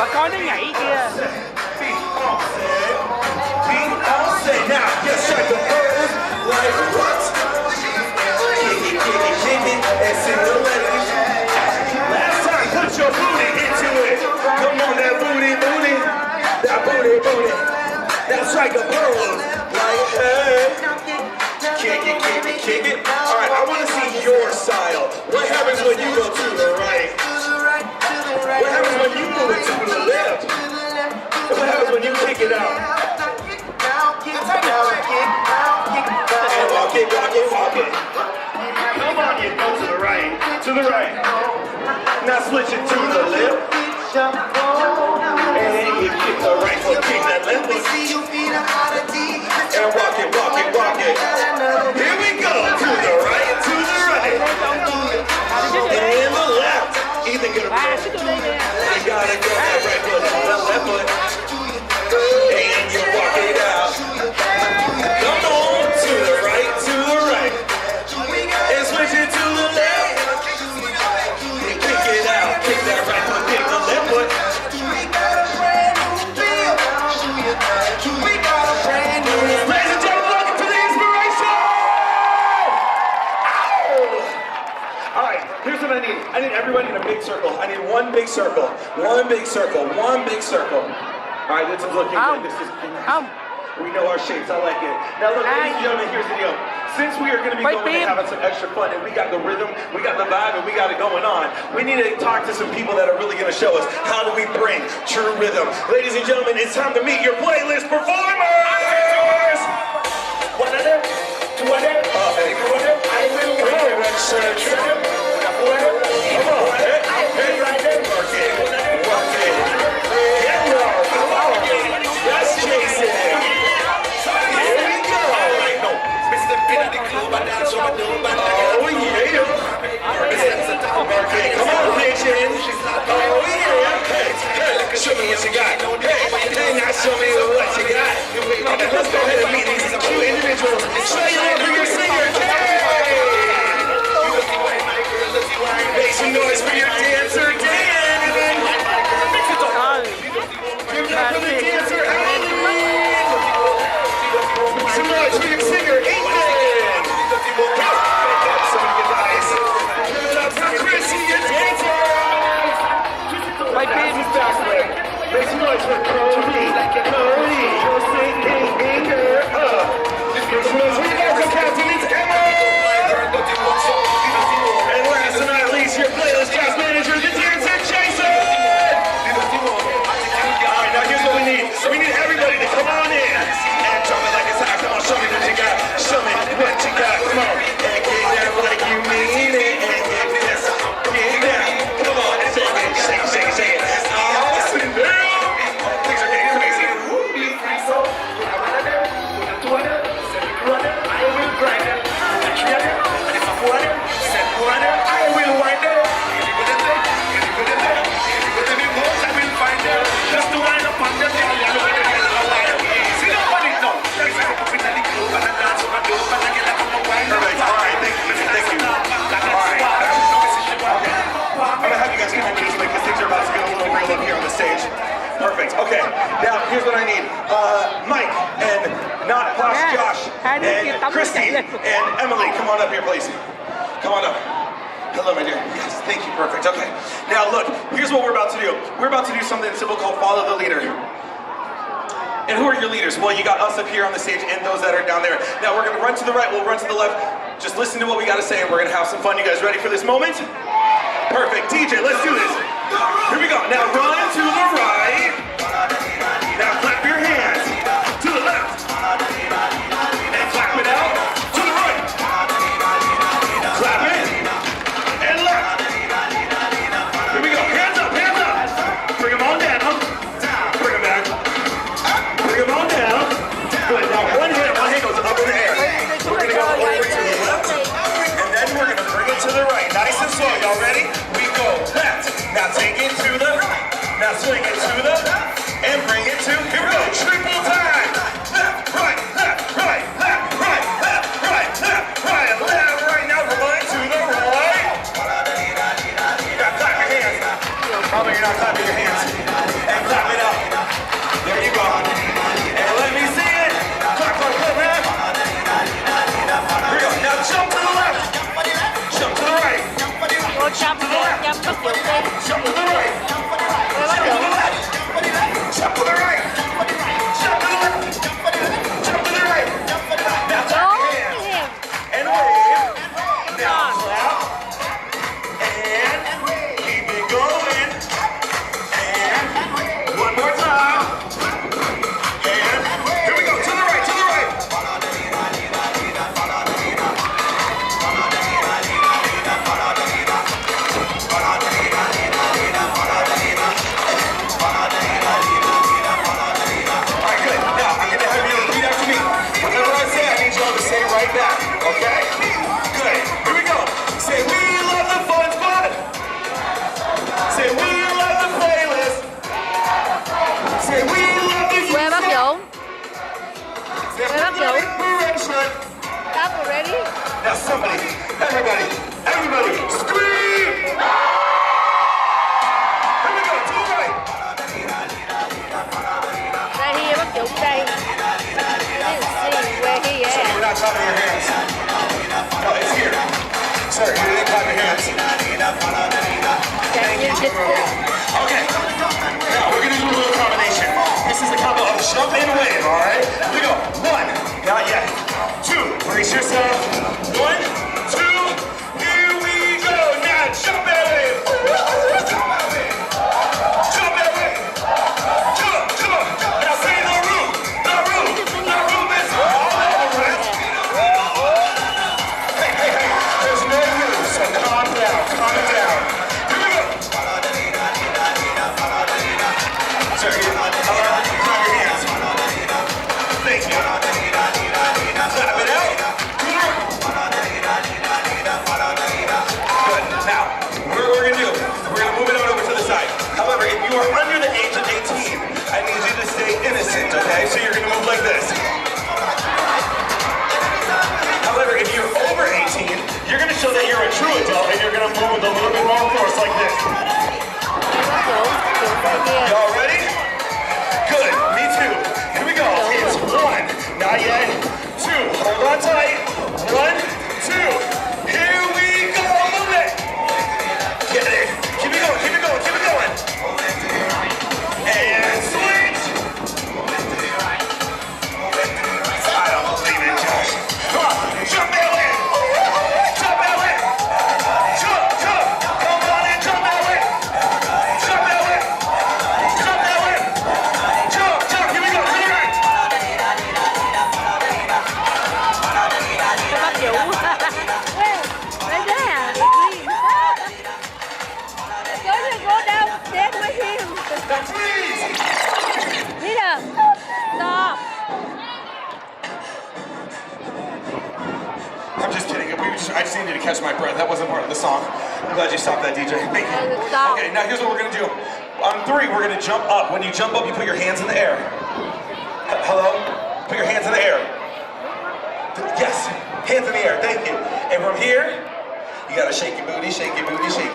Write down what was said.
Bà coi nó nhảy kìa. Now, yes, strike the pose like what? Kick it, and sing the ladies. Last time, put your booty into it. Come on, that booty. Now strike a pose like hey. Kick it. All right, I want to see your style. What happens when you go to the right? What happens when you move it to the left? What happens when you kick it out? And walk it. Come on, you go to the right. Now switch it to the left. And then you kick the right foot, kick that left foot. And walk it. Here we go, to the right. And the left. Ethan, get a break. You gotta go that right foot, that left foot. And you walk it out. Come on, to the right. And switch it to the left. And kick it out. Kick that right foot, kick the left foot. Ladies and gentlemen, welcome to the inspiration! Ow! All right, here's what I need. I need everybody in a big circle. I need one big circle. All right, this is looking good. This is we know our shapes. I like it. Now, look, ladies and gentlemen, here's the deal. Since we are going to be going and having some extra fun, and we got the rhythm, we got the vibe, and we got it going on, we need to talk to some people that are really going to show us how do we bring true rhythm. Ladies and gentlemen, it's time to meet your playlist performers. One of them, two of them, I will search. Come on, hey, right there, work it. Yes, Jason. Here we go. Oh yeah. Okay, come on, pigeon. Oh yeah. Hey, show me what you got. Hey, now show me what you got. Let's go ahead and meet these two individuals. Show you love for your singer. Make some noise for your dancer, Dan. Give it up for the dancer, Adeline. Some noise for your singer, Ethan. Give it up for Chrissy, your dancer. Quay phim. Make some noise for Cody. You're singing her up. Make some noise for you guys, Captain. It's Emma. And last but not least, your playlist cast manager, the dancer, Jason. All right, now here's what we need. We need everybody to come on in and drop it like it's hot. Come on, show me what you got. Show me what you got. Come on, and get down like you mean it. And get this, get down. Come on, shake it. Awesome, girl. Things are getting crazy. I will wind up. Just to wind up on the Perfect. All right, thank you. All right. I'm gonna have you guys come on this way because things are about to get a little real up here on the stage. Perfect. Okay. Now here's what I need. Mike and not Posh Josh and Christy and Emily, come on up here, please. Come on up. Hello, my dear. Yes, thank you. Perfect. Okay. Now look, here's what we're about to do. We're about to do something simple called follow the leader. And who are your leaders? Well, you got us up here on the stage and those that are down there. Now we're gonna run to the right, we'll run to the left. Just listen to what we gotta say and we're gonna have some fun. You guys ready for this moment? Perfect. DJ, let's do this. Here we go. Now run to the right. Now clap your hands. To the left. And clap it out. To the right. Clap it. And left. Here we go. Hands up. Bring them on down. Bring them back. Bring them on down. Good. Now one hand goes up in the air. We're gonna go over to the left. And then we're gonna bring it to the right. Nice and slow. Y'all ready? We go left. Now take it to the right. Now swing it to the Now somebody, everybody, scream! Here we go, to the right. Right here, bắt dụng đây. I didn't see where he So at. you're not clapping your hands. No, it's here. Sir, you didn't clap your hands. Can you just Okay. Now we're gonna do a little combination. This is the combo of jump and wave, alright? Here we go. 1, not yet. 2, brace yourself. 1, 2, here we go. Now jump and wave. Jump and wave. Jump. Now say the room. The room is all over it. Hey. There's no room, so calm down. Here we go. Sir, clap your hands. Thank you. Clap it out. Good. Now, what we're going to do, we're going to move it on over to the side. However, if you are under the age of 18, I need you to stay innocent, okay? So you're going to move like this. However, if you're over 18, you're going to show that you're a true adult and you're going to move with a little bit more force like this. bắt dụng right here. Y'all ready? Good. Me too. Here we go. It's 1. Not yet. 2. Hold on tight. 1, 2. Here we go. Move it. Get it. Keep it going. And switch. I don't believe it, Josh. Come on. Jump that way. Jump. Come on and jump that way. Jump. Here we go. To the right. Bắt dụng. Right there. Go down. Stand with him. Freeze. Here. Stop. I'm just kidding. I just needed to catch my breath. That wasn't part of the song. I'm glad you stopped that, DJ. Thank you. Stop. Okay, now here's what we're gonna do. On 3, we're gonna jump up. When you jump up, you put your hands in the air. Hello? Put your hands in the air. Yes, hands in the air. Thank you. And from here, you gotta shake your booty, shake your booty, shake.